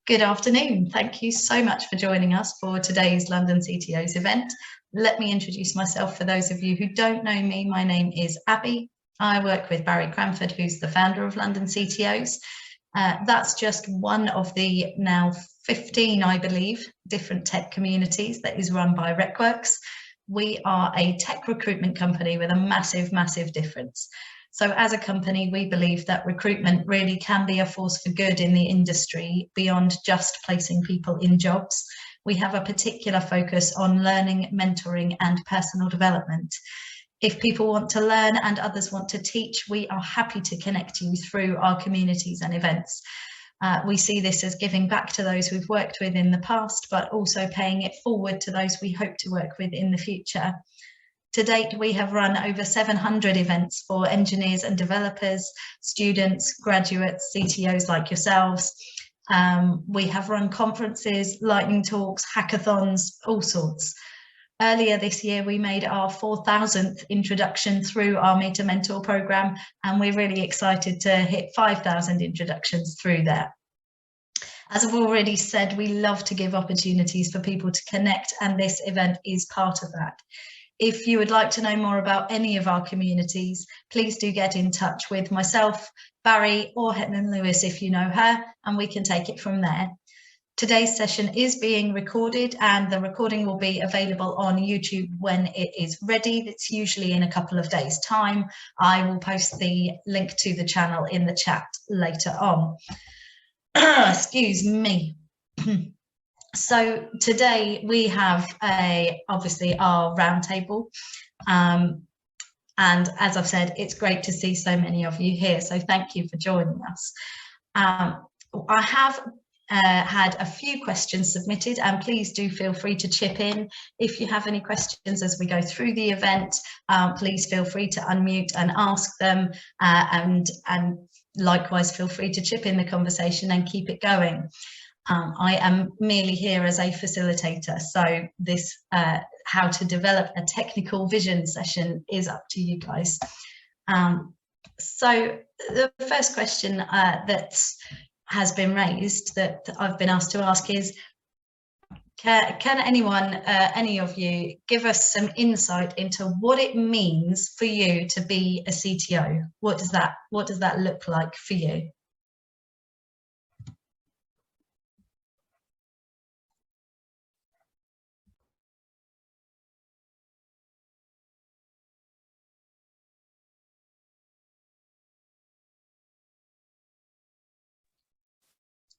Good afternoon. Thank you so much for joining us for today's London CTOs event. Let me introduce myself for those of you who don't know me. My name is Abby. I work with Barry Cranford, who's the founder of London CTOs. That's just one of the now 15, I believe, different tech communities that is run by RecWorks. We are a tech recruitment company with a massive, massive difference. So as a company, we believe that recruitment really can be a force for good in the industry beyond just placing people in jobs. We have a particular focus on learning, mentoring, and personal development. If people want to learn and others want to teach, we are happy to connect you through our communities and events. We see this as giving back to those we've worked with in the past, but also paying it forward to those we hope to work with in the future. To date, we have run over 700 events for engineers and developers, students, graduates, CTOs like yourselves. We have run conferences, lightning talks, hackathons, all sorts. Earlier this year, we made our 4,000th introduction through our Meet a Mentor program, and we're really excited to hit 5,000 introductions through there. As I've already said, we love to give opportunities for people to connect, and this event is part of that. If you would like to know more about any of our communities, please do get in touch with myself, Barry, or Helen Lewis if you know her, and we can take it from there. Today's session is being recorded, and the recording will be available on YouTube when it is ready. It's usually in a couple of days' time. I will post the link to the channel in the chat later on. Excuse me. So today we have obviously our roundtable, and as I've said, it's great to see so many of you here, so thank you for joining us. I have had a few questions submitted, and please do feel free to chip in. If you have any questions as we go through the event, please feel free to unmute and ask them, and likewise feel free to chip in the conversation and keep it going. I am merely here as a facilitator, so this how to develop a technical vision session is up to you guys. So the first question that has been raised that I've been asked to ask is, can anyone, any of you, give us some insight into what it means for you to be a CTO? What does that look like for you?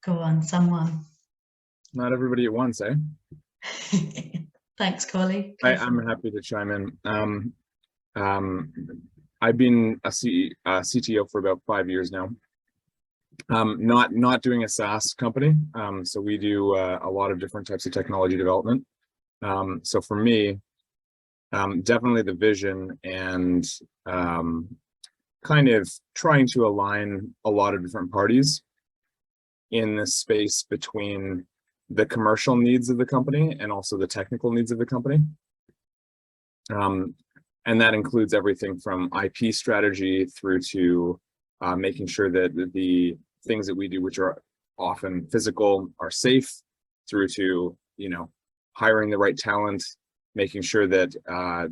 Go on, someone. Not everybody at once, eh? Thanks, Cawley. I'm happy to chime in. I've been a CTO for about 5 years now. Not doing a SaaS company, so we do a lot of different types of technology development. So for me, definitely the vision and kind of trying to align a lot of different parties in this space between the commercial needs of the company and also the technical needs of the company. And that includes everything from IP strategy through to making sure that the things that we do, which are often physical, are safe, through to, hiring the right talent, making sure that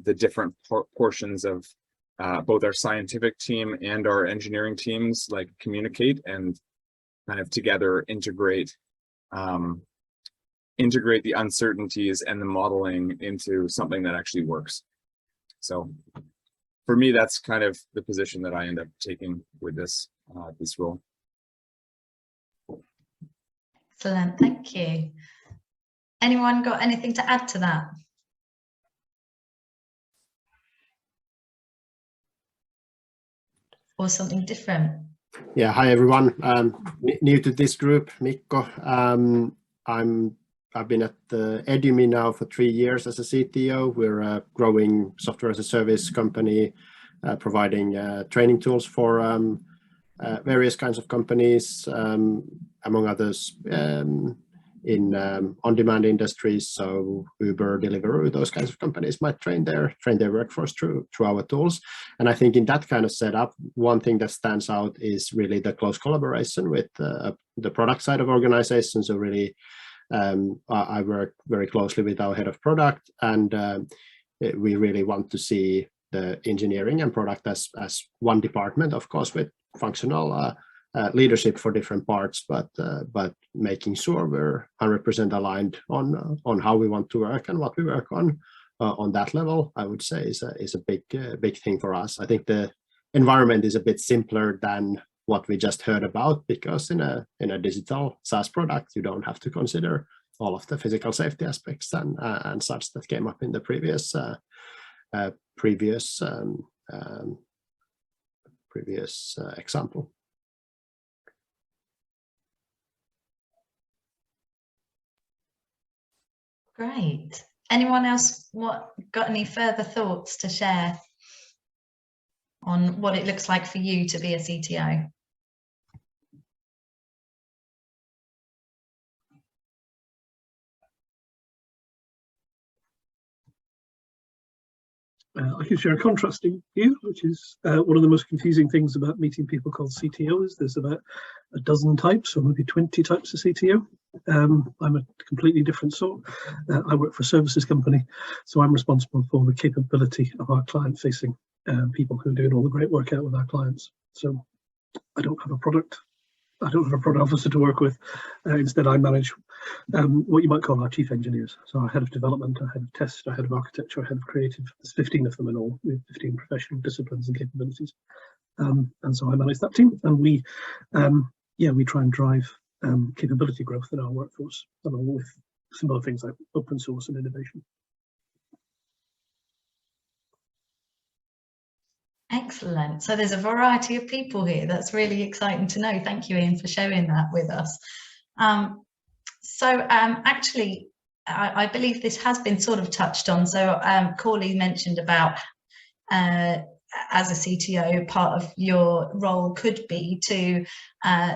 the different portions of both our scientific team and our engineering teams communicate and kind of together integrate the uncertainties and the modeling into something that actually works. So for me, that's kind of the position that I end up taking with this role. Excellent, thank you. Anyone got anything to add to that? Or something different? Yeah, hi everyone. New to this group, Mikko. I've been at Edumi now for 3 years as a CTO. We're a growing software as a service company, providing training tools for various kinds of companies, among others, on-demand industries. So Uber, Deliveroo, those kinds of companies might train their workforce through our tools. And I think in that kind of setup, one thing that stands out is really the close collaboration with the product side of organizations. So really, I work very closely with our head of product, and we really want to see the engineering and product as one department, of course, with functional leadership for different parts, but making sure we're 100% aligned on how we want to work and what we work on that level. I would say is a big thing for us. I think the environment is a bit simpler than what we just heard about, because in a digital SaaS product, you don't have to consider all of the physical safety aspects and such that came up in the previous example. Great. Anyone else got any further thoughts to share on what it looks like for you to be a CTO? I can share a contrasting view, which is one of the most confusing things about meeting people called CTOs. There's about a dozen types, or maybe 20 types of CTO. I'm a completely different sort. I work for a services company, so I'm responsible for the capability of our client-facing people who are doing all the great work out with our clients. So I don't have a product. I don't have a product officer to work with. Instead, I manage what you might call our chief engineers. So our head of development, our head of test, our head of architecture, our head of creative. There's 15 of them in all. We have 15 professional disciplines and capabilities. And so I manage that team. And we try and drive capability growth in our workforce, along with some other things like open source and innovation. Excellent. So there's a variety of people here. That's really exciting to know. Thank you, Ian, for sharing that with us. Actually, I believe this has been sort of touched on. So Cawley mentioned about as a CTO, part of your role could be to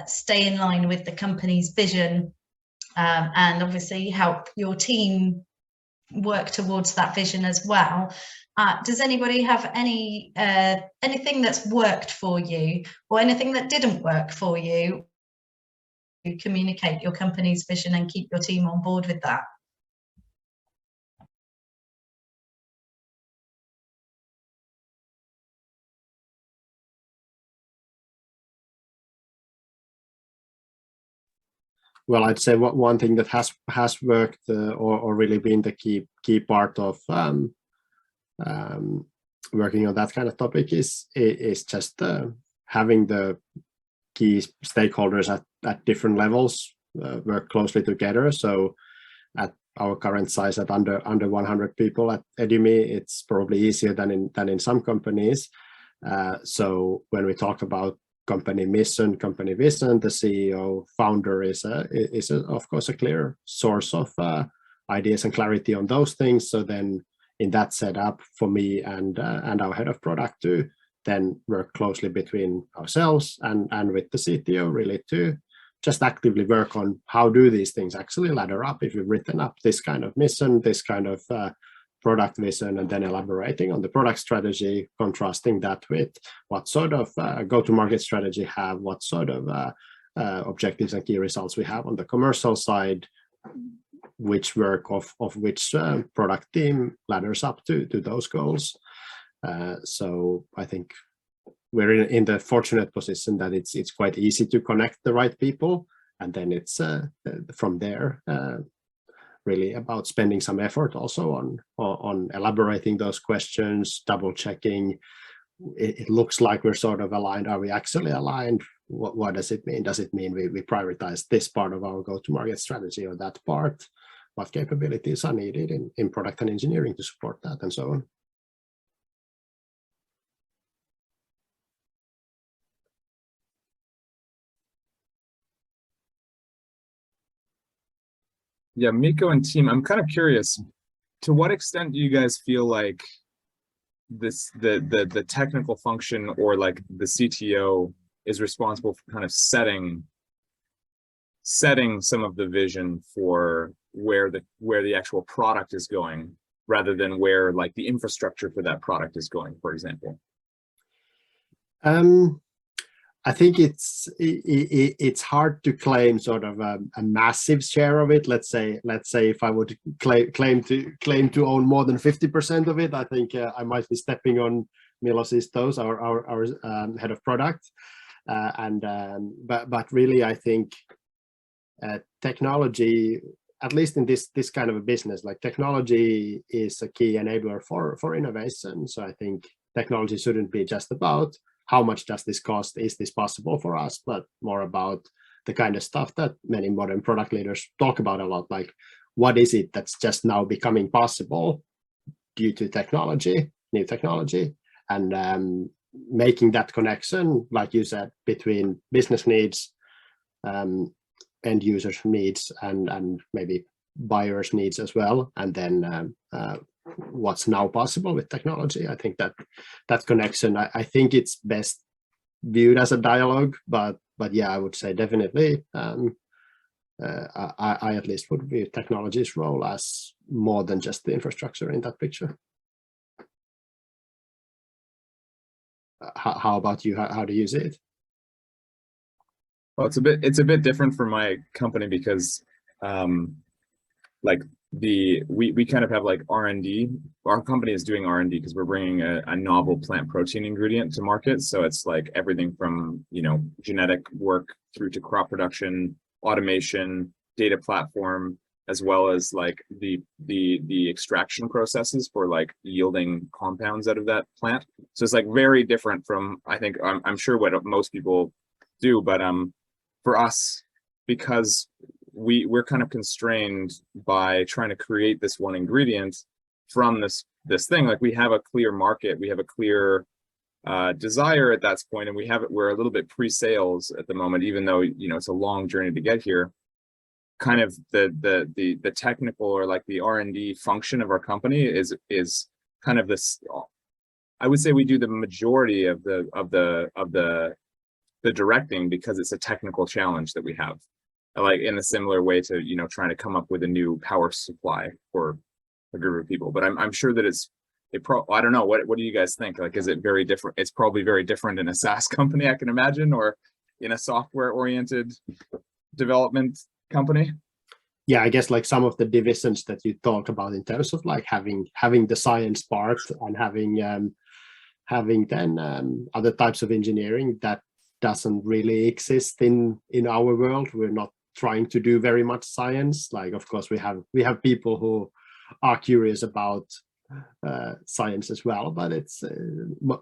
stay in line with the company's vision and obviously help your team work towards that vision as well. Does anybody have anything that's worked for you or anything that didn't work for you? You communicate your company's vision and keep your team on board with that. Well, I'd say one thing that has worked or really been the key part of working on that kind of topic is just having the key stakeholders at different levels work closely together. So at our current size, at under 100 people at Edumi, it's probably easier than in some companies. So when we talk about company mission, company vision, the CEO, founder is of course a clear source of ideas and clarity on those things. So then in that setup, for me and our head of product to then work closely between ourselves and with the CTO, really to just actively work on how do these things actually ladder up. If you've written up this kind of mission, this kind of product vision, and then elaborating on the product strategy, contrasting that with what sort of go-to-market strategy have, what sort of objectives and key results we have on the commercial side, which work of which product team ladders up to those goals. So I think we're in the fortunate position that it's quite easy to connect the right people, and then it's from there really about spending some effort also on elaborating those questions, double checking. It looks like we're sort of aligned. Are we actually aligned? What does it mean? Does it mean we prioritize this part of our go-to-market strategy or that part? What capabilities are needed in product and engineering to support that, and so on? Yeah, Mikko and team, I'm kind of curious, to what extent do you guys feel like the technical function or like the CTO is responsible for kind of setting setting some of the vision for where the actual product is going, rather than where like the infrastructure for that product is going, for example? I think it's hard to claim sort of a massive share of it. Let's say if I would claim to own more than 50% of it, I think I might be stepping on Milos's toes, our head of product. But really, I think technology, at least in this kind of a business, like technology is a key enabler for innovation. So I think technology shouldn't be just about how much does this cost, is this possible for us, but more about the kind of stuff that many modern product leaders talk about a lot, like what is it that's just now becoming possible due to technology, new technology, and making that connection, like you said, between business needs, end users needs, and maybe buyers needs as well, and then what's now possible with technology. I think that connection, I think it's best viewed as a dialogue, but yeah, I would say definitely I at least would view technology's role as more than just the infrastructure in that picture. How about you? How do you see it? Well, it's a bit different for my company because like we kind of have like R&D. Our company is doing R&D because we're bringing a novel plant protein ingredient to market. So it's like everything from, you know, genetic work through to crop production, automation, data platform, as well as like the extraction processes for like yielding compounds out of that plant. So it's like very different from, I think, I'm sure what most people do, but for us, because we're kind of constrained by trying to create this one ingredient from this thing. Like we have a clear market, we have a clear desire at that point, and we're a little bit pre-sales at the moment, even though, you know, it's a long journey to get here. Kind of the technical, or like the R&D function of our company is kind of this. I would say we do the majority of the directing, because it's a technical challenge that we have, like in a similar way to, you know, trying to come up with a new power supply for a group of people. But I'm sure that I don't know, what do you guys think? Like, is it very different? It's probably very different in a SaaS company, I can imagine, or in a software oriented development company. Yeah, I guess like some of the divisions that you talk about in terms of like having the science part and having then other types of engineering, that doesn't really exist in our world. We're not trying to do very much science. Like, of course, we have people who are curious about science as well, but it's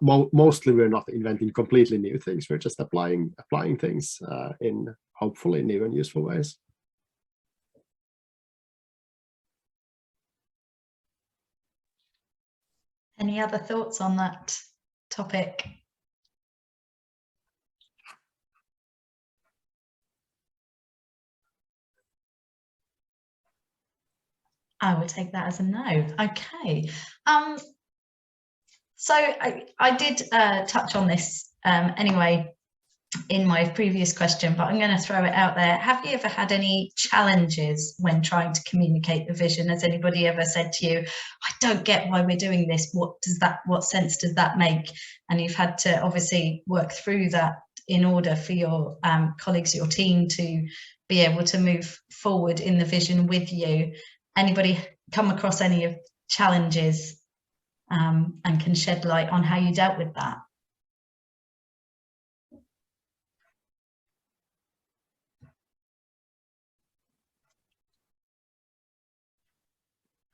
mostly we're not inventing completely new things. We're just applying things in hopefully new and useful ways. Any other thoughts on that topic? I would take that as a no. Okay. So I did touch on this anyway in my previous question, but I'm going to throw it out there. Have you ever had any challenges when trying to communicate the vision? Has anybody ever said to you, I don't get why we're doing this, what sense does that make? And you've had to obviously work through that in order for your colleagues, your team, to be able to move forward in the vision with you. Anybody come across any of challenges and can shed light on how you dealt with that?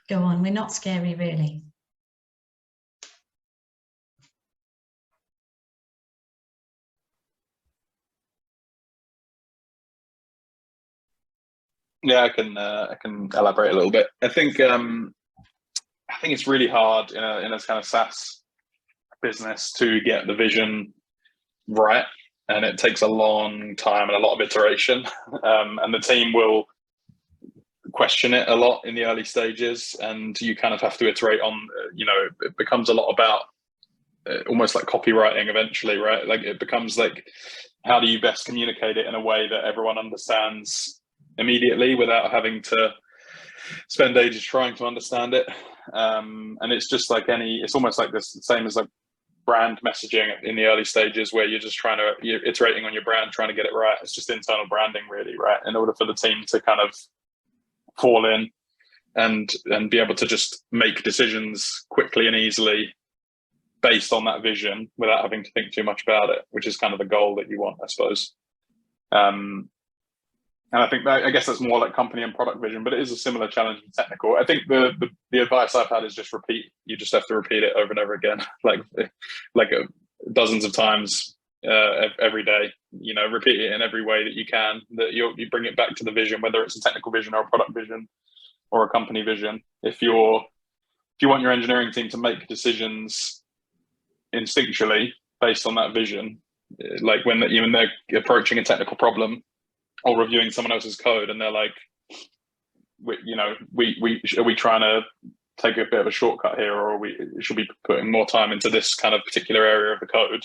Go on, we're not scary, really. Yeah, I can elaborate a little bit. I think it's really hard in a kind of SaaS business to get the vision right, and it takes a long time and a lot of iteration. And the team will question it a lot in the early stages, and you kind of have to iterate on. You know, it becomes a lot about almost like copywriting eventually, right? Like it becomes like, how do you best communicate it in a way that everyone understands immediately without having to spend ages trying to understand it. And it's just like it's almost like this, same as like brand messaging in the early stages, where you're iterating on your brand, trying to get it right. It's just internal branding, really, right? In order for the team to kind of fall in and be able to just make decisions quickly and easily based on that vision without having to think too much about it, which is kind of the goal that you want, I suppose. And I think I guess that's more like company and product vision, but it is a similar challenge in technical. I think the advice I've had is just repeat. You just have to repeat it over and over again, like dozens of times every day. You know, repeat it in every way that you can. That you bring it back to the vision, whether it's a technical vision or a product vision or a company vision. If you want your engineering team to make decisions instinctually based on that vision, like when they're approaching a technical problem or reviewing someone else's code, and they're like, are we trying to take a bit of a shortcut here, or should we be putting more time into this kind of particular area of the code?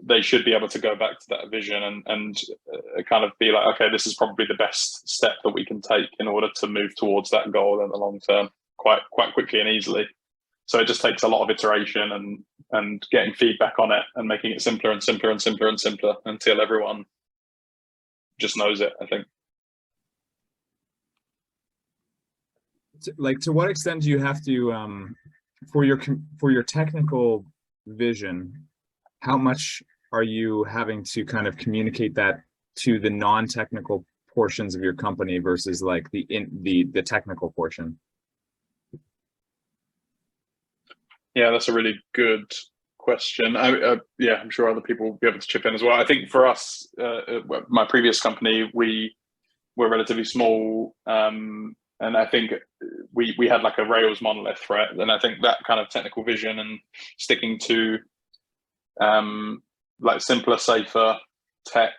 They should be able to go back to that vision and kind of be like, okay, this is probably the best step that we can take in order to move towards that goal in the long term, quite quickly and easily. So it just takes a lot of iteration and getting feedback on it and making it simpler and simpler and simpler and simpler until everyone just knows it, I think. Like, to what extent do you have to, for your technical vision, how much are you having to kind of communicate that to the non-technical portions of your company versus like the technical portion? Yeah, that's a really good question. I'm sure other people will be able to chip in as well. I think for us, my previous company, we were relatively small, and I think we had like a Rails monolith, right? And I think that kind of technical vision and sticking to like simpler, safer tech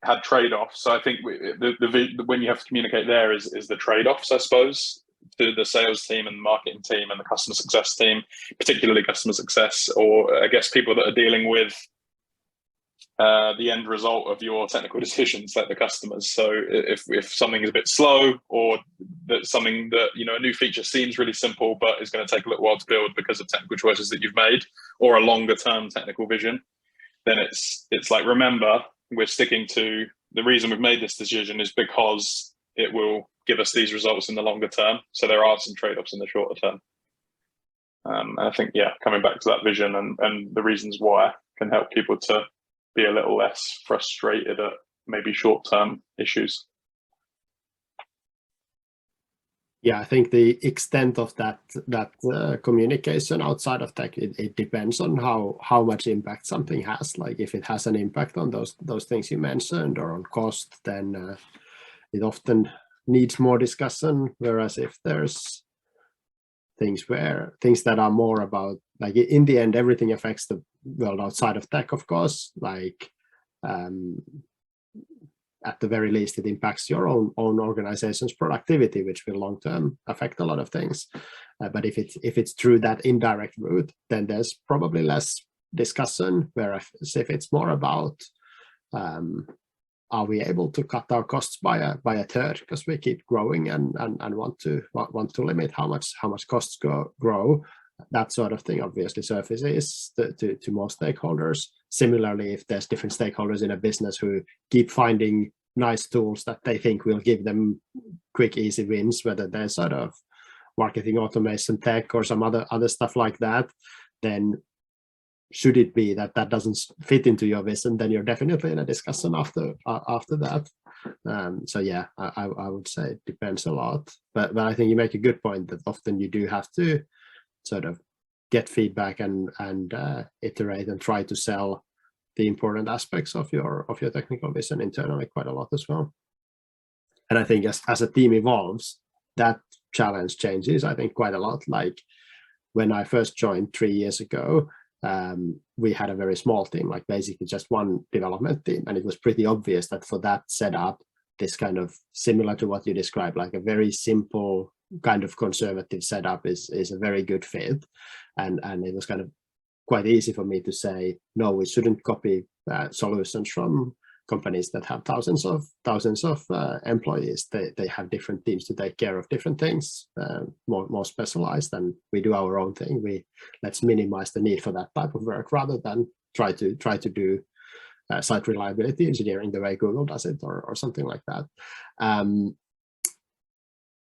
had trade-offs. So I think when you have to communicate there is the trade-offs, I suppose, to the sales team and the marketing team and the customer success team, particularly customer success, or I guess people that are dealing with the end result of your technical decisions, like the customers. So if something is a bit slow, or that something that, a new feature seems really simple but is going to take a little while to build because of technical choices that you've made, or a longer term technical vision, then it's like, remember, we're sticking to the reason we've made this decision is because it will give us these results in the longer term. So there are some trade-offs in the shorter term. And I think, coming back to that vision and the reasons why can help people to be a little less frustrated at maybe short-term issues. Yeah, I think the extent of that communication outside of tech, it depends on how much impact something has. Like if it has an impact on those things you mentioned, or on cost, then it often needs more discussion. Whereas if there's things that are more about, like, in the end, everything affects the world outside of tech, of course. Like at the very least, it impacts your own organization's productivity, which will long term affect a lot of things. But if it's through that indirect route, then there's probably less discussion. Whereas if it's more about, are we able to cut our costs by a third because we keep growing and want to limit how much costs grow, that sort of thing obviously surfaces to most stakeholders. Similarly, if there's different stakeholders in a business who keep finding nice tools that they think will give them quick, easy wins, whether they're sort of marketing automation tech or some other stuff like that, then should it be that doesn't fit into your vision, then you're definitely in a discussion after that. So yeah, I would say it depends a lot. But I think you make a good point that often you do have to sort of get feedback and iterate and try to sell the important aspects of your technical vision internally quite a lot as well. And I think as a team evolves, that challenge changes, I think, quite a lot. Like when I first joined 3 years ago, we had a very small team, like basically just one development team, and it was pretty obvious that for that setup, this kind of similar to what you described, like a very simple kind of conservative setup is a very good fit, and it was kind of quite easy for me to say, no, we shouldn't copy solutions from companies that have thousands of employees. They have different teams to take care of different things, more specialized, and we do our own thing. Let's minimize the need for that type of work rather than try to do site reliability engineering the way Google does it, or something like that.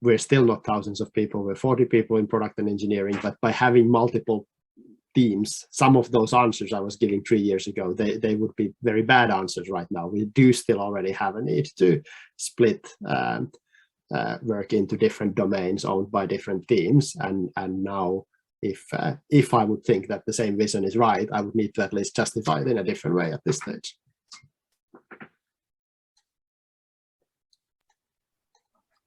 We're still not thousands of people. We're 40 people in product and engineering, but by having multiple teams, some of those answers I was giving 3 years ago, they would be very bad answers right now. We do still already have a need to split work into different domains owned by different teams. And now, if I would think that the same vision is right, I would need to at least justify it in a different way at this stage.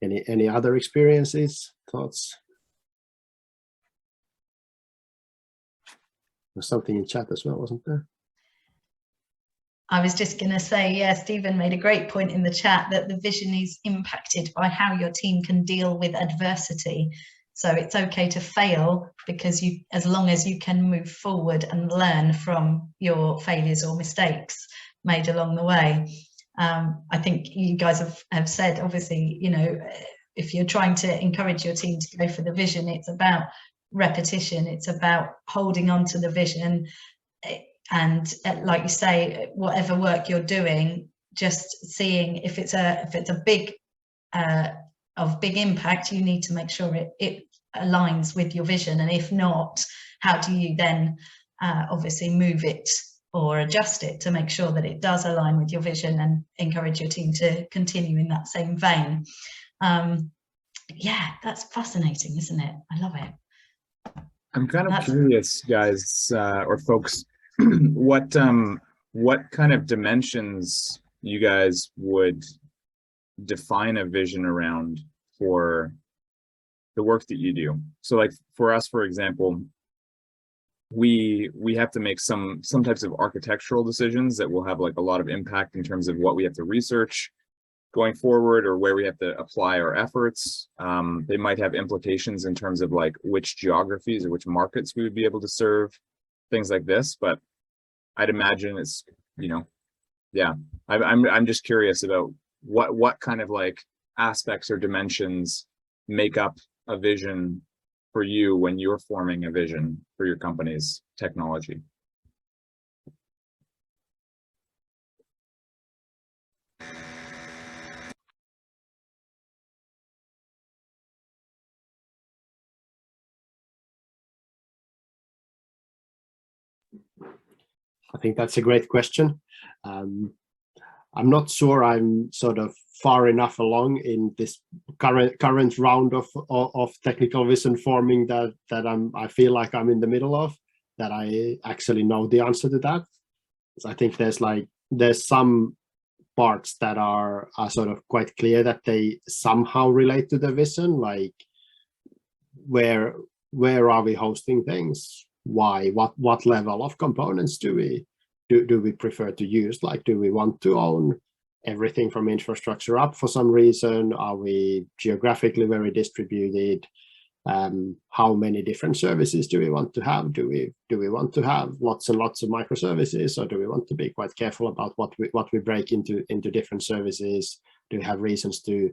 Any other experiences, thoughts? There's something in chat as well, wasn't there? I was just going to say, yeah, Stephen made a great point in the chat that the vision is impacted by how your team can deal with adversity. So it's okay to fail, because as long as you can move forward and learn from your failures or mistakes made along the way. I think you guys have said, obviously, you know, if you're trying to encourage your team to go for the vision, it's about repetition, it's about holding on to the vision, and like you say, whatever work you're doing, just seeing if it's a big of big impact, you need to make sure it aligns with your vision, and if not, how do you then obviously move it or adjust it to make sure that it does align with your vision and encourage your team to continue in that same vein. Yeah, that's fascinating, isn't it? I love it. I'm kind of curious, guys, or folks, what kind of dimensions you guys would define a vision around for the work that you do. So like for us, for example, we have to make some types of architectural decisions that will have like a lot of impact in terms of what we have to research going forward, or where we have to apply our efforts. They might have implications in terms of like which geographies or which markets we would be able to serve, things like this. But I'd imagine it's, you know, yeah, I'm just curious about what kind of like aspects or dimensions make up a vision for you when you're forming a vision for your company's technology. I think that's a great question. I'm not sure I'm sort of far enough along in this current round of technical vision forming that I feel like I'm in the middle of, that I actually know the answer to that. So I think there's some parts that are sort of quite clear that they somehow relate to the vision, like where are we hosting things? Why? What level of components do we prefer to use? Like, do we want to own everything from infrastructure up for some reason? Are we geographically very distributed? How many different services do we want to have? Do we want to have lots and lots of microservices, or do we want to be quite careful about what we break into different services? Do we have reasons to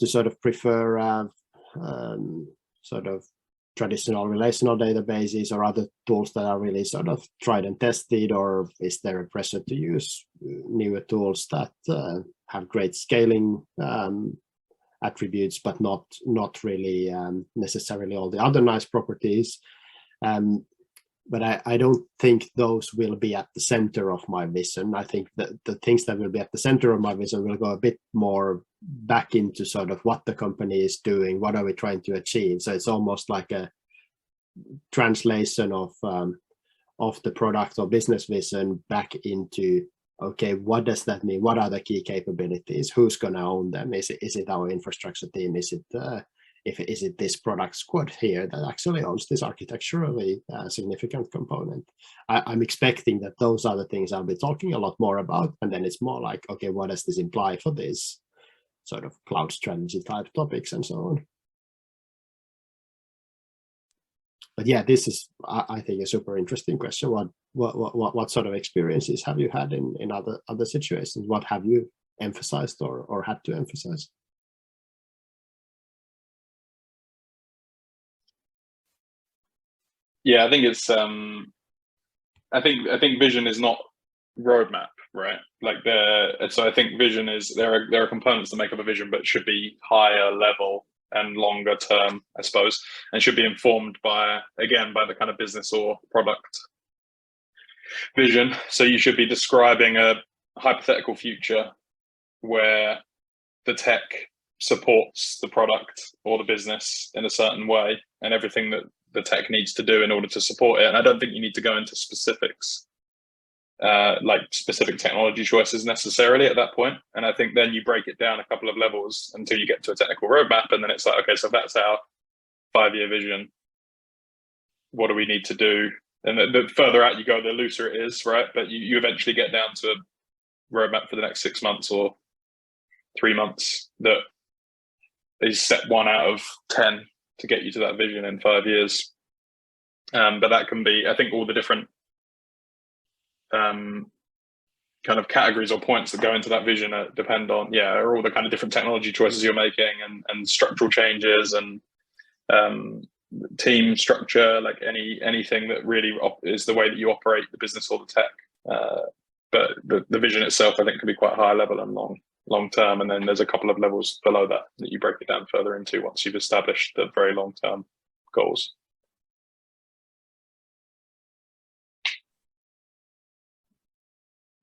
sort of prefer sort of traditional relational databases or other tools that are really sort of tried and tested, or is there a pressure to use newer tools that have great scaling attributes, but not really necessarily all the other nice properties? But I don't think those will be at the center of my vision. I think that the things that will be at the center of my vision will go a bit more back into sort of what the company is doing, what are we trying to achieve. So it's almost like a translation of the product or business vision back into, okay, what does that mean? What are the key capabilities? Who's going to own them? Is it our infrastructure team? Is it this product squad here that actually owns this architecturally significant component? I'm expecting that those are the things I'll be talking a lot more about, and then it's more like, okay, what does this imply for this sort of cloud strategy type topics and so on? But yeah, this is, I think, a super interesting question. What sort of experiences have you had in other situations? What have you emphasized or had to emphasize? Yeah, I think it's I think vision is not roadmap, right? Like so I think vision is, there are components that make up a vision, but it should be higher level and longer term, I suppose, and should be informed by the kind of business or product vision. So you should be describing a hypothetical future where the tech supports the product or the business in a certain way, and everything that the tech needs to do in order to support it. And I don't think you need to go into specifics, like specific technology choices necessarily at that point. And I think then you break it down a couple of levels until you get to a technical roadmap, and then it's like, okay, so that's our 5-year vision. What do we need to do? And the further out you go, the looser it is, right? But you eventually get down to a roadmap for the next 6 months or 3 months that is step 1 out of 10 to get you to that vision in 5 years. But that can be, I think, all the different kind of categories or points that go into that vision depend on, are all the kind of different technology choices you're making, and structural changes, and team structure, like anything that really is the way that you operate the business or the tech. But the vision itself, I think, can be quite high level and long term, and then there's a couple of levels below that you break it down further into once you've established the very long term goals.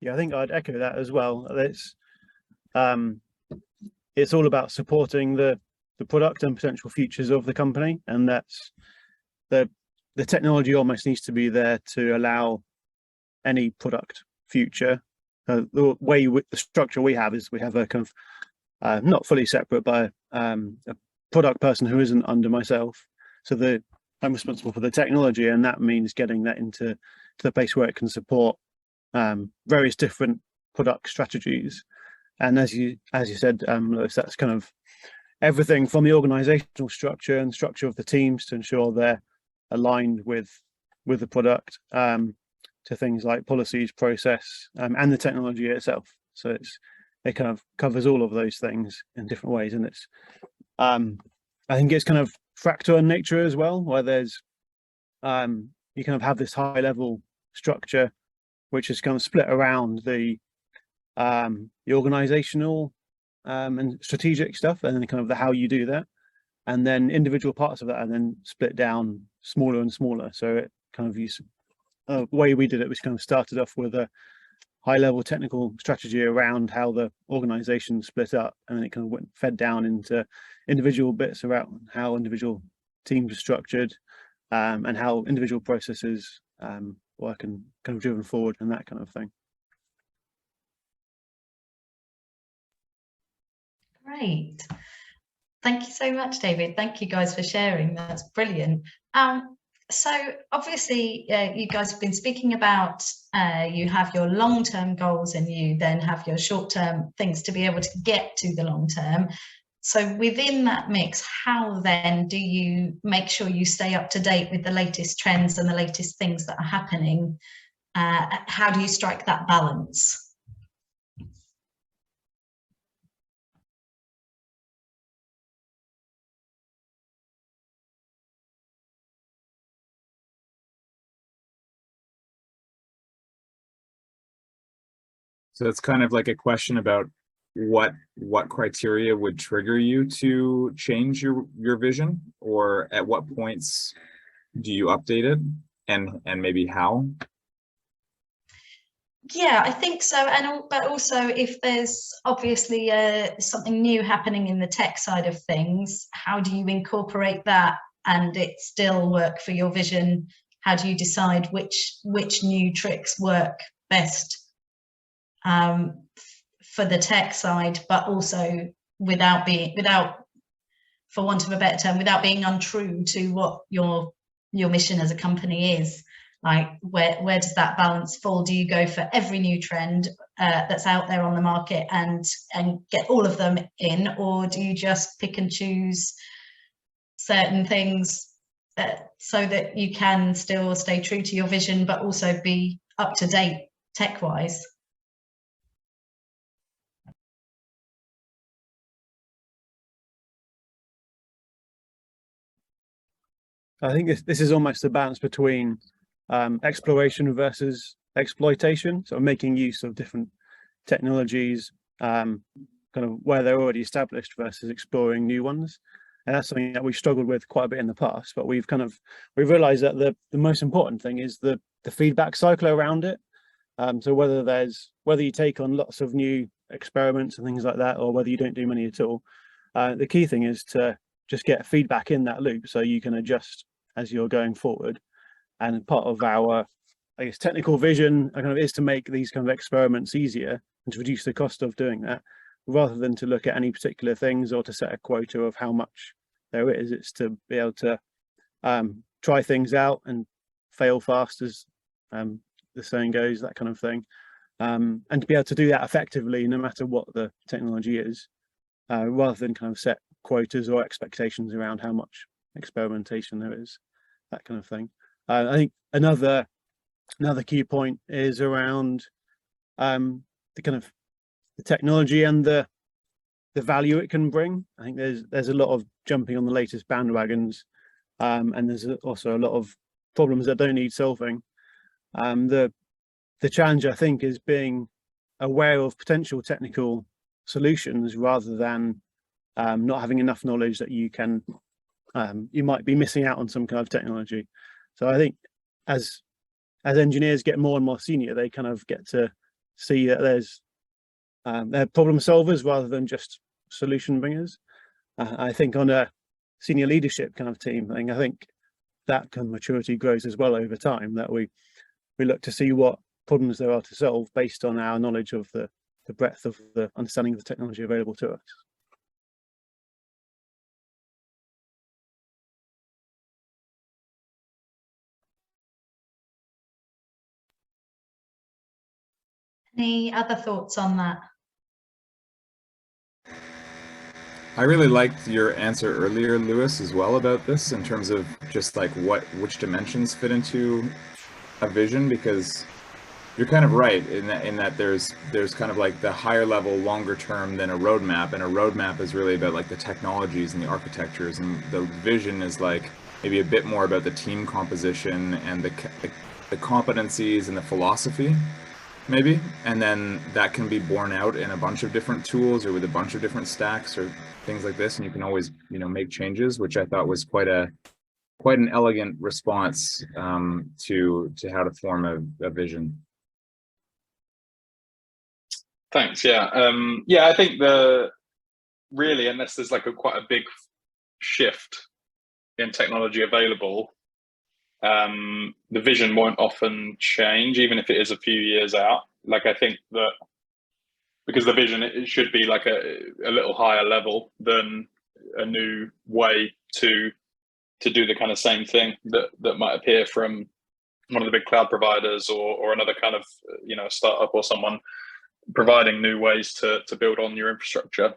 Yeah, I think I'd echo that as well. It's all about supporting the product and potential futures of the company, and that's the technology almost needs to be there to allow any product future. The way the structure we have is we have a kind of not fully separate, but a product person who isn't under myself. So I'm responsible for the technology, and that means getting that into the place where it can support various different product strategies. And as you said, Lewis, that's kind of everything from the organizational structure and structure of the teams to ensure they're aligned with the product, to things like policies, process, and the technology itself. So it kind of covers all of those things in different ways, and it's I think it's kind of fractal in nature as well, where there's you kind of have this high level structure which is kind of split around the organizational and strategic stuff, and then kind of the how you do that, and then individual parts of that are then split down smaller and smaller. So it kind of the way we did it was kind of started off with a high level technical strategy around how the organization split up, and then it kind of went fed down into individual bits around how individual teams are structured, and how individual processes work and kind of driven forward, and that kind of thing. Great. Thank you so much, David. Thank you guys for sharing. That's brilliant. So obviously, you guys have been speaking about you have your long-term goals, and you then have your short-term things to be able to get to the long-term. So within that mix, how then do you make sure you stay up to date with the latest trends and the latest things that are happening? How do you strike that balance? So it's kind of like a question about what criteria would trigger you to change your vision, or at what points do you update it, and maybe how? Yeah, I think so. But also, if there's obviously something new happening in the tech side of things, how do you incorporate that and it still work for your vision? How do you decide which new tricks work best for the tech side, but also without, for want of a better term, without being untrue to what your mission as a company is? Like, where does that balance fall? Do you go for every new trend that's out there on the market and get all of them in, or do you just pick and choose certain things so that you can still stay true to your vision, but also be up to date tech-wise? I think this is almost a balance between exploration versus exploitation. So making use of different technologies, kind of where they're already established versus exploring new ones. And that's something that we've struggled with quite a bit in the past, but we've realized that the most important thing is the feedback cycle around it. So whether you take on lots of new experiments and things like that, or whether you don't do many at all, the key thing is to just get feedback in that loop so you can adjust as you're going forward. And part of our, I guess, technical vision kind of is to make these kind of experiments easier and to reduce the cost of doing that, rather than to look at any particular things or to set a quota of how much there is. It's to be able to try things out and fail fast, as the saying goes, that kind of thing, and to be able to do that effectively no matter what the technology is, rather than kind of set quotas or expectations around how much experimentation there is, that kind of thing. I think another key point is around the kind of the technology and the value it can bring. I think there's a lot of jumping on the latest bandwagons, and there's also a lot of problems that don't need solving. The challenge, I think, is being aware of potential technical solutions rather than not having enough knowledge that you might be missing out on some kind of technology. So I think as engineers get more and more senior, they kind of get to see that they're problem solvers rather than just solution bringers. I think on a senior leadership kind of team, I think that kind of maturity grows as well over time, that we look to see what problems there are to solve based on our knowledge of the breadth of the understanding of the technology available to us. Any other thoughts on that? I really liked your answer earlier, Lewis, as well about this in terms of just like which dimensions fit into a vision, because you're kind of right in that there's kind of like the higher level, longer term than a roadmap, and a roadmap is really about like the technologies and the architectures, and the vision is like maybe a bit more about the team composition and the competencies and the philosophy, maybe, and then that can be borne out in a bunch of different tools or with a bunch of different stacks or things like this, and you can always make changes, which I thought was quite an elegant response to how to form a vision. Thanks. Yeah. I think really, unless there's like quite a big shift in technology available, the vision won't often change, even if it is a few years out. Like, I think that because the vision, it should be like a little higher level than a new way to do the kind of same thing that might appear from one of the big cloud providers or another kind of startup or someone providing new ways to build on your infrastructure.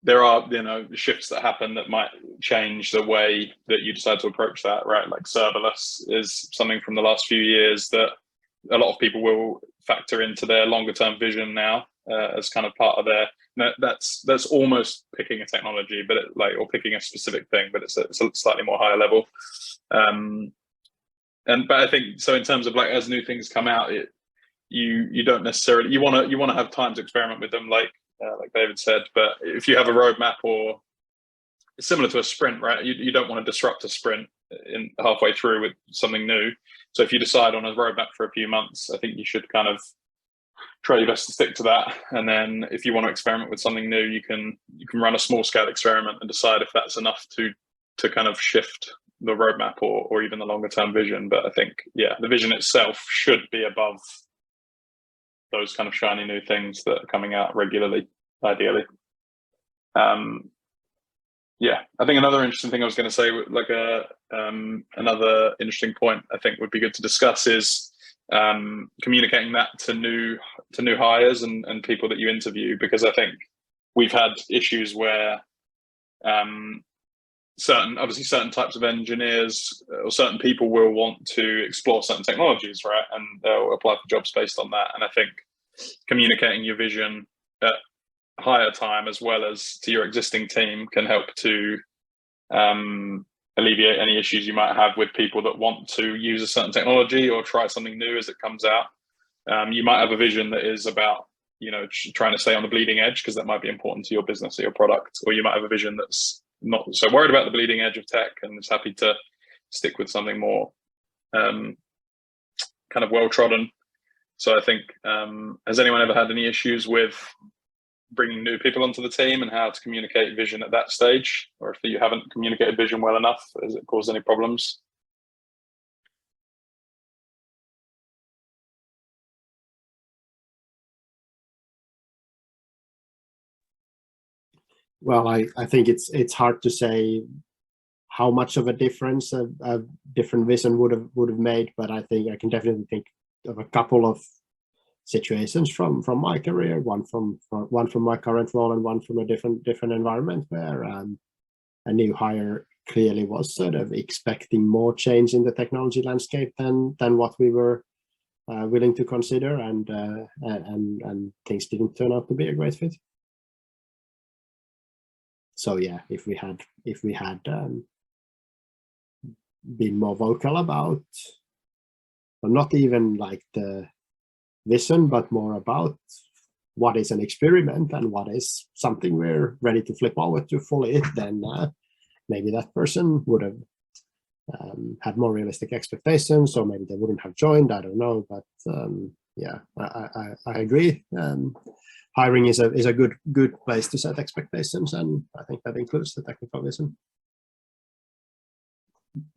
There are shifts that happen that might change the way that you decide to approach that, right? Like serverless is something from the last few years that a lot of people will factor into their longer term vision now as kind of part of their. That's almost picking a technology, but or picking a specific thing, but it's a slightly more higher level. But I think so in terms of like as new things come out, you don't necessarily you want to have time to experiment with them, like David said. But if you have a roadmap, or it's similar to a sprint, right? You don't want to disrupt a sprint in halfway through with something new. So if you decide on a roadmap for a few months, I think you should kind of try your best to stick to that. And then if you want to experiment with something new, you can run a small scale experiment and decide if that's enough to kind of shift the roadmap or even the longer term vision. But I think, the vision itself should be above those kind of shiny new things that are coming out regularly, ideally. I think another interesting thing I was going to say, like another interesting point I think would be good to discuss is communicating that to new hires and people that you interview, because I think we've had issues where obviously certain types of engineers or certain people will want to explore certain technologies, right? And they'll apply for jobs based on that. And I think communicating your vision at higher time as well as to your existing team can help to alleviate any issues you might have with people that want to use a certain technology or try something new as it comes out. You might have a vision that is about, you know, trying to stay on the bleeding edge because that might be important to your business or your product, or you might have a vision that's not so worried about the bleeding edge of tech and is happy to stick with something more kind of well-trodden. So I think, has anyone ever had any issues with bringing new people onto the team and how to communicate vision at that stage? Or if you haven't communicated vision well enough, has it caused any problems? Well, I think it's hard to say how much of a difference a different vision would have made, but I think I can definitely think of a couple of situations from my career, one from my current role and one from a different environment, where a new hire clearly was sort of expecting more change in the technology landscape than what we were willing to consider, and things didn't turn out to be a great fit. So yeah, if we had been more vocal about, well, not even like the vision, but more about what is an experiment and what is something we're ready to flip over to fully, then maybe that person would have had more realistic expectations, or maybe they wouldn't have joined. I don't know, but yeah, I agree. Hiring is a good place to set expectations, and I think that includes the technical vision.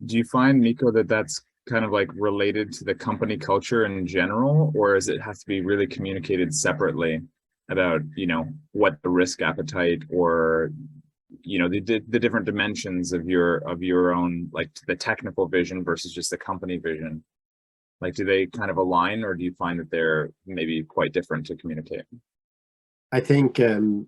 Do you find, Nico, that that's kind of like related to the company culture in general, or does it have to be really communicated separately about, you know, what the risk appetite, or, you know, the different dimensions of your own, like the technical vision versus just the company vision? Like, do they kind of align, or do you find that they're maybe quite different to communicate? I think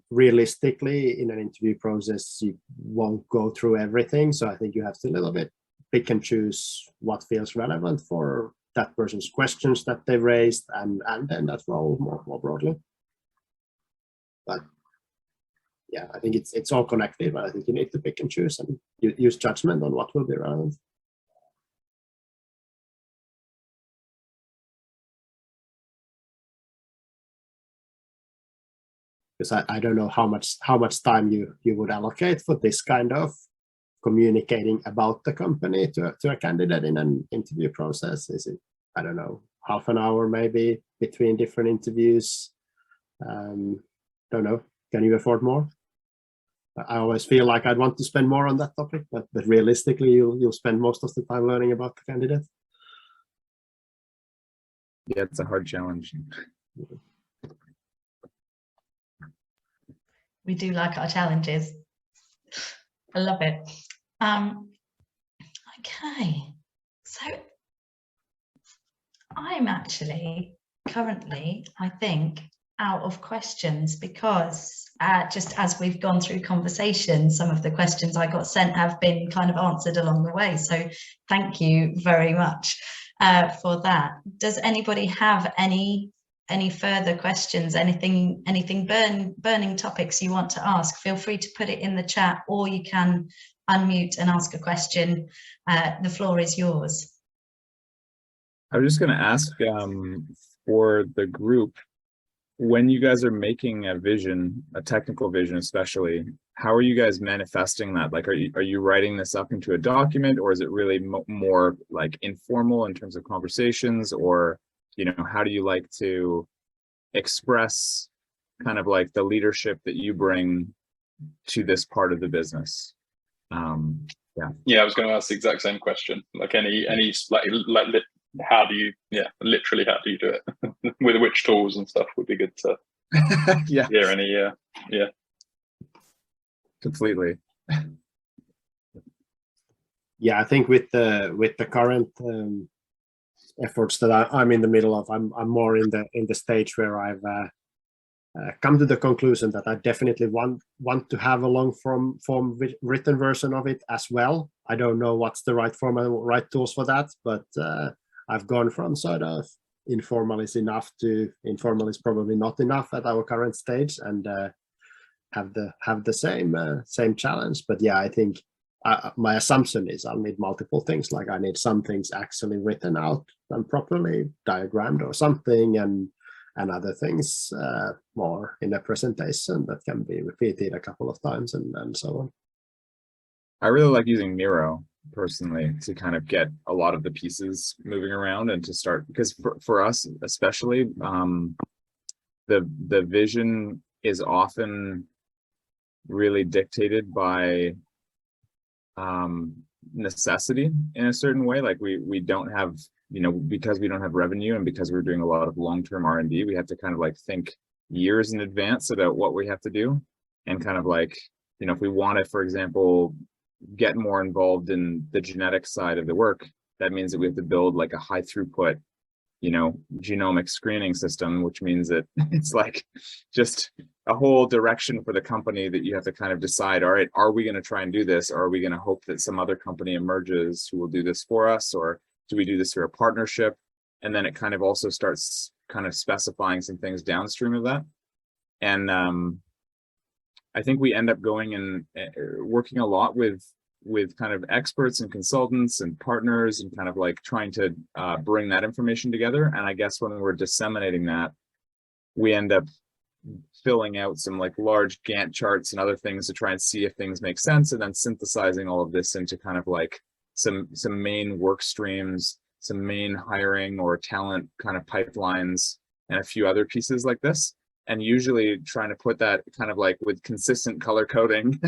realistically, in an interview process, you won't go through everything. So I think you have to a little bit pick and choose what feels relevant for that person's questions that they've raised, and then that role more broadly. But yeah, I think it's all connected, but I think you need to pick and choose and use judgment on what will be relevant. Because I don't know how much time you would allocate for this kind of communicating about the company to a candidate in an interview process. Is it, I don't know, half an hour maybe between different interviews? Don't know. Can you afford more? I always feel like I'd want to spend more on that topic, but realistically, you'll spend most of the time learning about the candidate. Yeah, it's a hard challenge. We do like our challenges. I love it. Okay, so I'm actually currently, I think, out of questions, because just as we've gone through conversation, some of the questions I got sent have been kind of answered along the way. So thank you very much for that. Does anybody have any further questions, anything burning topics you want to ask? Feel free to put it in the chat, or you can unmute and ask a question. The floor is yours. I was just going to ask for the group, when you guys are making a vision, a technical vision especially, how are you guys manifesting that? Like, are you writing this up into a document, or is it really more like informal in terms of conversations, or, you know, how do you like to express kind of like the leadership that you bring to this part of the business? Yeah, I was going to ask the exact same question. Like any like how do you, literally how do you do it? With which tools and stuff would be good to yeah, hear any. Completely. Yeah, I think with the current efforts that I'm in the middle of, I'm more in the stage where I've come to the conclusion that I definitely want to have a long form written version of it as well. I don't know what's the right format, right tools for that, but I've gone from sort of informal is enough to informal is probably not enough at our current stage, and have the same challenge. But yeah, I think my assumption is I'll need multiple things. Like I need some things actually written out and properly diagrammed or something, and other things more in a presentation that can be repeated a couple of times and so on. I really like using Miro personally to kind of get a lot of the pieces moving around and to start, because for us especially, the vision is often really dictated by necessity in a certain way. Like we don't have, because we don't have revenue and because we're doing a lot of long-term R&D, we have to kind of like think years in advance about what we have to do. And kind of like, if we want to, for example, get more involved in the genetic side of the work, that means that we have to build like a high throughput, genomic screening system, which means that it's like just a whole direction for the company that you have to kind of decide, all right, are we going to try and do this? Or are we going to hope that some other company emerges who will do this for us? Or do we do this through a partnership? And then it kind of also starts kind of specifying some things downstream of that. And I think we end up going and working a lot with kind of experts and consultants and partners and kind of like trying to bring that information together. And I guess when we're disseminating that, we end up filling out some like large Gantt charts and other things to try and see if things make sense, and then synthesizing all of this into kind of like some main work streams, some main hiring or talent kind of pipelines, and a few other pieces like this. And usually trying to put that kind of like with consistent color coding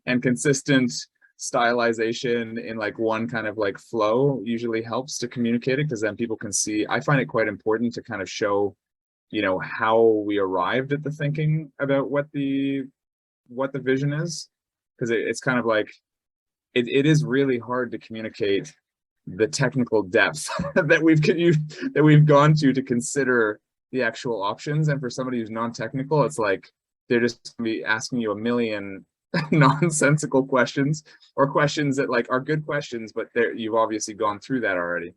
and consistent stylization in like one kind of like flow usually helps to communicate it, because then people can see. I find it quite important to kind of show, how we arrived at the thinking about what the vision is, because it's kind of like, it is really hard to communicate the technical depth that we've gone to consider the actual options. And for somebody who's non-technical, it's like they're just gonna be asking you a million nonsensical questions, or questions that like are good questions, but you've obviously gone through that already,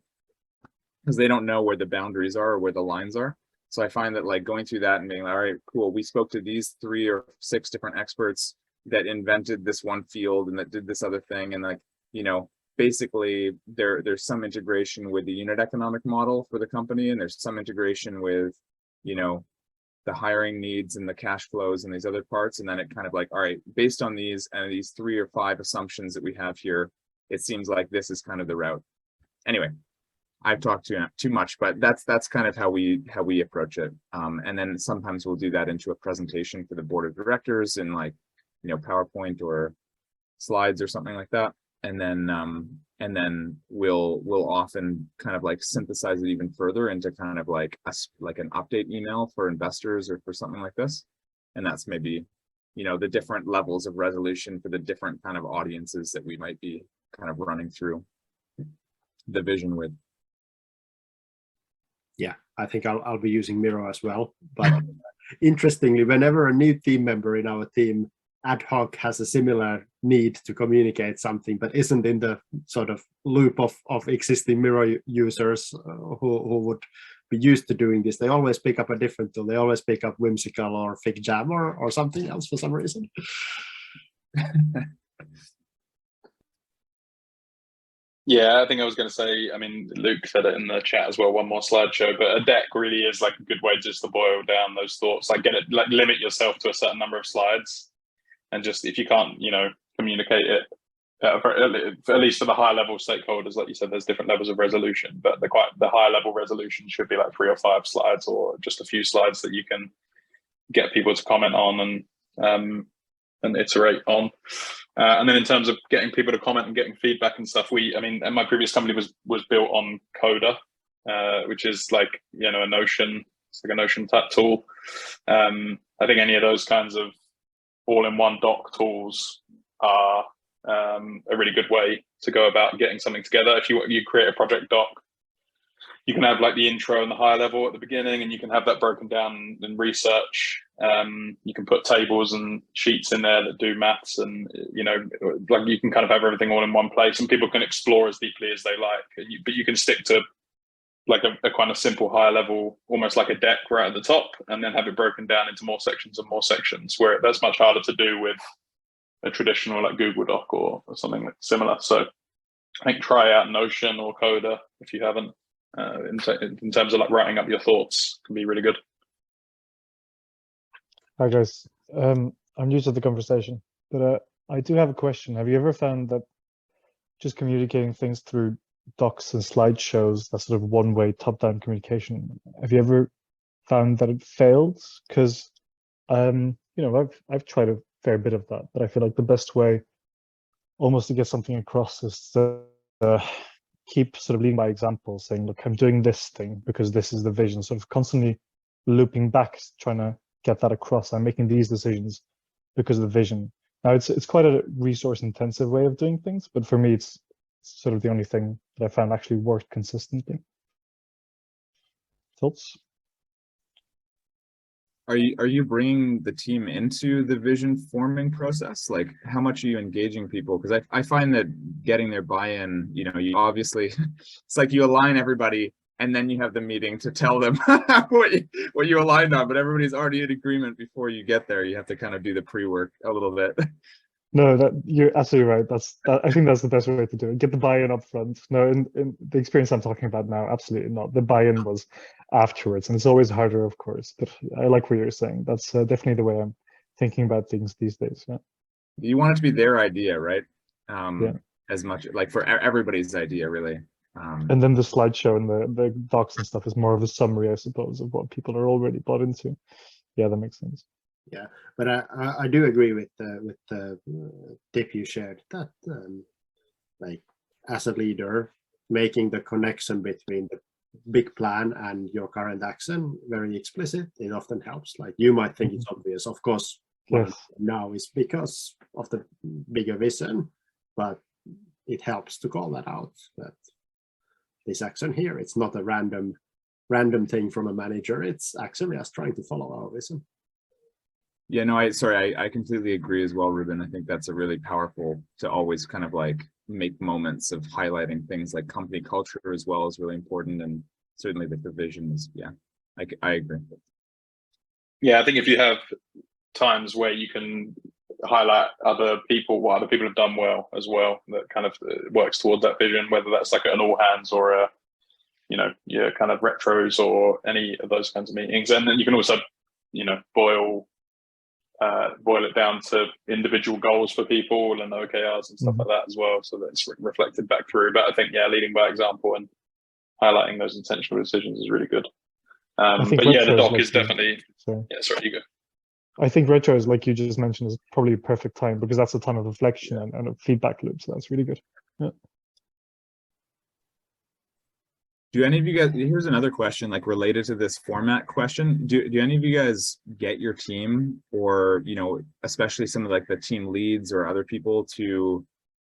because they don't know where the boundaries are or where the lines are. So I find that like going through that and being like, all right, cool, we spoke to these 3 or 6 different experts that invented this one field and that did this other thing, and like, basically there's some integration with the unit economic model for the company, and there's some integration with, the hiring needs and the cash flows and these other parts. And then it kind of like, all right, based on these and these 3 or 5 assumptions that we have here, it seems like this is kind of the route. Anyway, I've talked too much, but that's kind of how we approach it. And then sometimes we'll do that into a presentation for the board of directors in like, PowerPoint or slides or something like that. And then we'll often kind of like synthesize it even further into kind of like an update email for investors or for something like this. And that's maybe, the different levels of resolution for the different kind of audiences that we might be kind of running through the vision with. Yeah, I think I'll be using Miro as well. But interestingly, whenever a new team member in our team ad hoc has a similar need to communicate something but isn't in the sort of loop of existing Miro users who would be used to doing this, they always pick up a different tool. They always pick up Whimsical or FigJam or something else for some reason. Yeah, I think I was going to say, I mean, Luke said it in the chat as well, one more slideshow, but a deck really is like a good way just to boil down those thoughts, like limit yourself to a certain number of slides. And just, if you can't, communicate it, at least for the high level stakeholders, like you said, there's different levels of resolution, but the high level resolution should be like 3 or 5 slides, or just a few slides that you can get people to comment on and iterate on. And then in terms of getting people to comment and getting feedback and stuff, and my previous company was built on Coda, which is like, a Notion, it's like a Notion type tool. I think any of those kinds of all-in-one doc tools are a really good way to go about getting something together. If you create a project doc, you can have like the intro and the high level at the beginning, and you can have that broken down in research. You can put tables and sheets in there that do maths, and like you can kind of have everything all in one place, and people can explore as deeply as they like. But you can stick to like a kind of simple high level, almost like a deck right at the top, and then have it broken down into more sections and more sections, where that's much harder to do with a traditional like Google Doc or something similar. So I think try out Notion or Coda if you haven't, in terms of like writing up your thoughts, can be really good. Hi guys, I'm new to the conversation, but I do have a question. Have you ever found that just communicating things through docs and slideshows, that sort of one-way top-down communication, have you ever found that it fails? Because I've tried a fair bit of that, but I feel like the best way almost to get something across is to keep sort of leading by example, saying, look, I'm doing this thing because this is the vision, sort of constantly looping back, trying to get that across. I'm making these decisions because of the vision. Now it's quite a resource intensive way of doing things, but for me it's sort of the only thing that I found actually worked consistently. Thoughts? Are you bringing the team into the vision forming process? Like, how much are you engaging people? Because I find that getting their buy-in, you obviously, it's like you align everybody and then you have the meeting to tell them what you aligned on, but everybody's already in agreement before you get there. You have to kind of do the pre-work a little bit. No, you're absolutely right. I think that's the best way to do it. Get the buy-in up front. No, in the experience I'm talking about now, absolutely not. The buy-in was afterwards, and it's always harder, of course. But I like what you're saying. That's definitely the way I'm thinking about things these days. Yeah. You want it to be their idea, right? Yeah. As much like for everybody's idea, really. And then the slideshow and the docs and stuff is more of a summary, I suppose, of what people are already bought into. Yeah, that makes sense. Yeah, but I do agree with the tip you shared that like as a leader, making the connection between the big plan and your current action very explicit, it often helps. Like you might think it's obvious, of course, Yes. now is because of the bigger vision, but it helps to call that out, that this action here, it's not a random thing from a manager, it's actually us trying to follow our vision. Yeah, no, I completely agree as well, Ruben. I think that's a really powerful to always kind of like make moments of highlighting things like company culture as well is really important. And certainly the vision is, yeah, I agree. Yeah, I think if you have times where you can highlight other people, what other people have done well as well, that kind of works towards that vision, whether that's like an all hands or a, your kind of retros or any of those kinds of meetings. And then you can also, boil it down to individual goals for people and OKRs and stuff like that as well, so that it's reflected back through. But I think, yeah, leading by example and highlighting those intentional decisions is really good. But yeah, the doc is definitely. Yeah, sorry, you go. I think retros, like you just mentioned, is probably a perfect time because that's a ton of reflection and a feedback loop. So that's really good. Yeah. Do any of you guys, here's another question, like related to this format question. Do any of you guys get your team or, especially some of like the team leads or other people to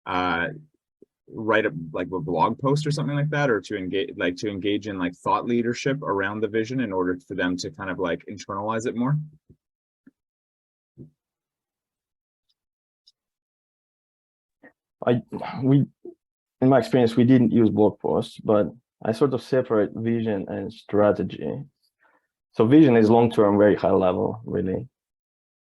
write a blog post or something like that, or to engage in like thought leadership around the vision in order for them to kind of like internalize it more? In my experience, we didn't use blog posts, but I sort of separate vision and strategy. So vision is long-term, very high level, really.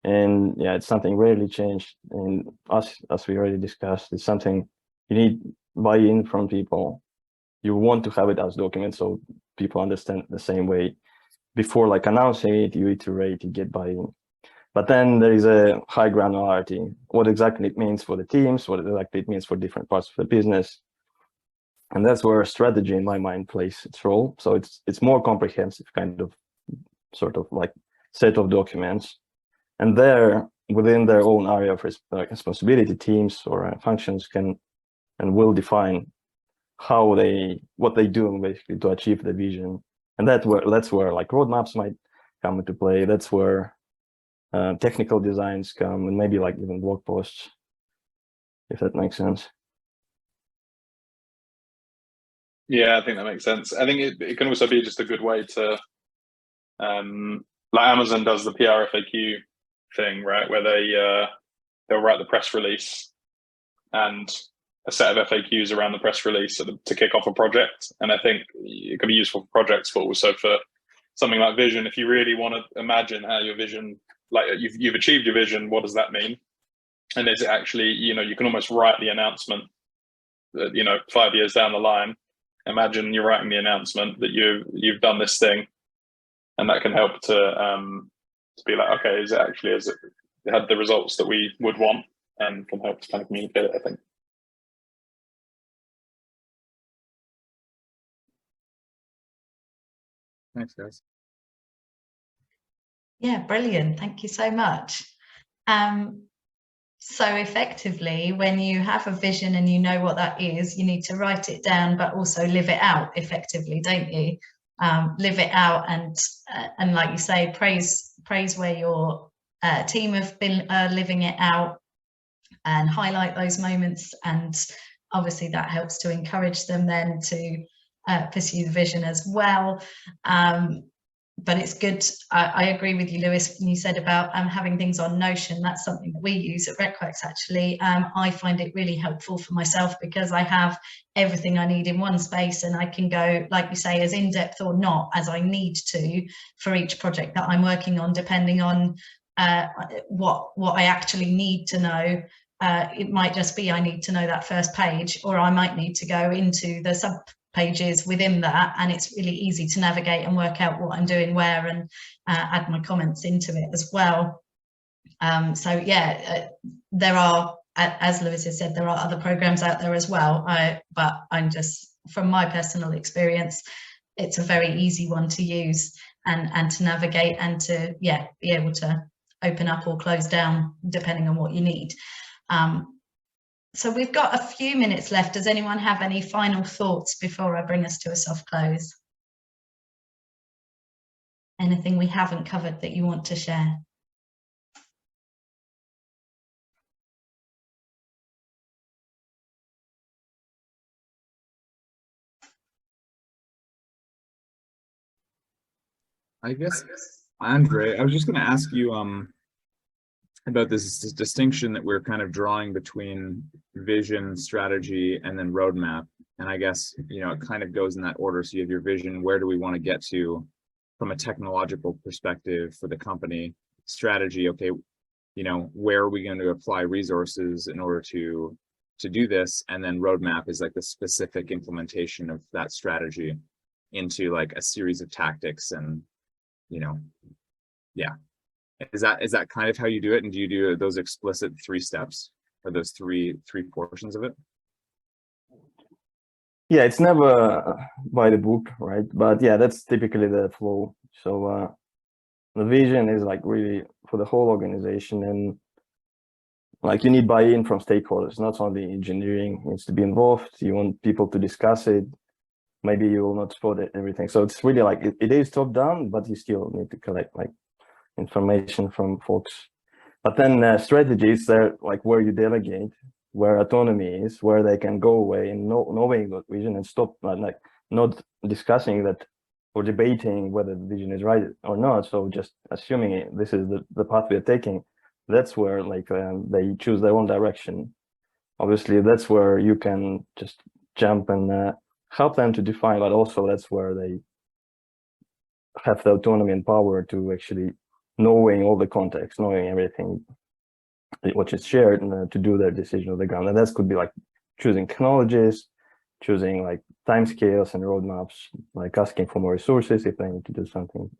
And yeah, it's something rarely changed. And as we already discussed, it's something you need buy-in from people. You want to have it as documents so people understand the same way. Before like announcing it, you iterate, you get buy-in. But then there is a high granularity. What exactly it means for the teams, what exactly it means for different parts of the business. And that's where strategy, in my mind, plays its role. So it's more comprehensive kind of sort of like set of documents. And there, within their own area of responsibility, teams or functions can and will define what they do basically to achieve the vision. And that's where like roadmaps might come into play. That's where technical designs come, and maybe like even blog posts, if that makes sense. Yeah, I think that makes sense. I think it can also be just a good way to, like Amazon does the PR FAQ thing, right? Where they'll write the press release and a set of FAQs around the press release to kick off a project. And I think it can be useful for projects, but also for something like vision. If you really want to imagine how your vision, like you've achieved your vision, what does that mean? And is it actually, you can almost write the announcement that, 5 years down the line, imagine you're writing the announcement that you've done this thing, and that can help to be like, okay, has it had the results that we would want, and can help to kind of communicate it, I think. Thanks, guys. Yeah, brilliant. Thank you so much. So effectively, when you have a vision and you know what that is, you need to write it down, but also live it out effectively, don't you? Live it out and like you say, praise where your team have been living it out, and highlight those moments. And obviously that helps to encourage them then to pursue the vision as well. But it's good. I agree with you, Lewis, when you said about having things on Notion. That's something that we use at RecWorks, actually. I find it really helpful for myself because I have everything I need in one space, and I can go, like you say, as in-depth or not as I need to for each project that I'm working on, depending on what I actually need to know. It might just be I need to know that first page, or I might need to go into the sub pages within that, and it's really easy to navigate and work out what I'm doing where, and add my comments into it as well. So yeah, there are, as Lewis has said, there are other programs out there as well, but I'm just, from my personal experience, it's a very easy one to use and to navigate, and to be able to open up or close down depending on what you need. So we've got a few minutes left. Does anyone have any final thoughts before I bring us to a soft close? Anything we haven't covered that you want to share? I guess, Andre, I was just going to ask you about this distinction that we're kind of drawing between vision, strategy, and then roadmap. And I guess, it kind of goes in that order. So you have your vision, where do we want to get to from a technological perspective for the company? Strategy, okay, where are we going to apply resources in order to do this? And then roadmap is like the specific implementation of that strategy into like a series of tactics, and Is that kind of how you do it? And do you do those explicit 3 steps, or those three portions of it? Yeah, it's never by the book, right? But yeah, that's typically the flow. So the vision is like really for the whole organization, and like you need buy-in from stakeholders. Not only engineering needs to be involved. You want people to discuss it. Maybe you will not support everything. So it's really like it is top down, but you still need to collect like information from folks. But then strategies are like where you delegate, where autonomy is, where they can go away and knowing that vision, and stop like not discussing that or debating whether the vision is right or not. So just assuming this is the path we are taking. That's where like they choose their own direction. Obviously, that's where you can just jump and help them to define, but also that's where they have the autonomy and power to actually knowing all the context, knowing everything which is shared, and to do their decision on the ground. And that could be like choosing technologies, choosing like timescales and roadmaps, like asking for more resources if they need to do something.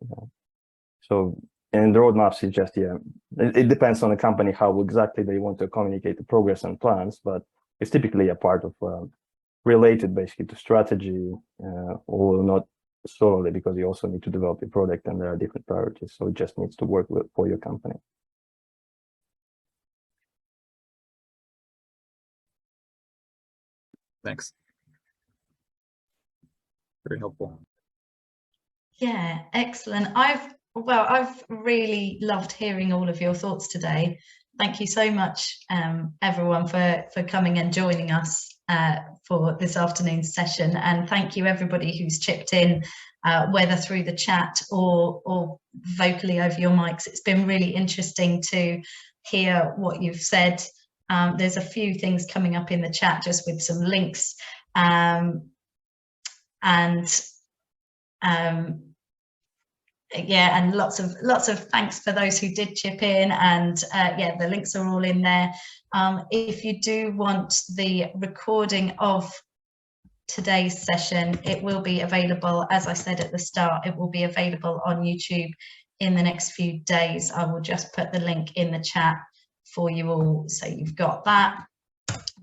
So, and the roadmaps is just, it depends on the company how exactly they want to communicate the progress and plans, but it's typically a part of related basically to strategy, or not solely, because you also need to develop your product and there are different priorities. So it just needs to work for your company. Thanks. Very helpful. Yeah, excellent. I've really loved hearing all of your thoughts today. Thank you so much, everyone, for coming and joining us. for this afternoon's session, and thank you everybody who's chipped in, whether through the chat or vocally over your mics. It's been really interesting to hear what you've said. There's a few things coming up in the chat just with some links, yeah, and lots of thanks for those who did chip in, and yeah, the links are all in there. If you do want the recording of today's session, it will be available, as I said at the start, it will be available on YouTube in the next few days. I will just put the link in the chat for you all, so you've got that.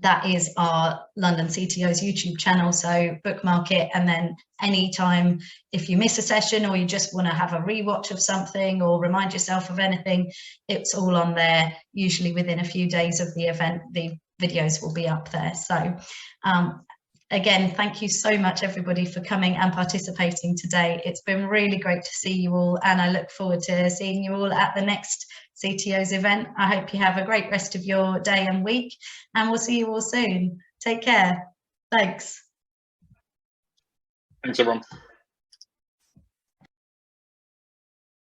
That is our London CTOs YouTube channel, so bookmark it, and then anytime if you miss a session or you just want to have a rewatch of something or remind yourself of anything, it's all on there. Usually within a few days of the event, the videos will be up there. So again, thank you so much everybody for coming and participating today. It's been really great to see you all, and I look forward to seeing you all at the next CTOs event. I hope you have a great rest of your day and week, and we'll see you all soon. Take care. Thanks. Thanks, everyone.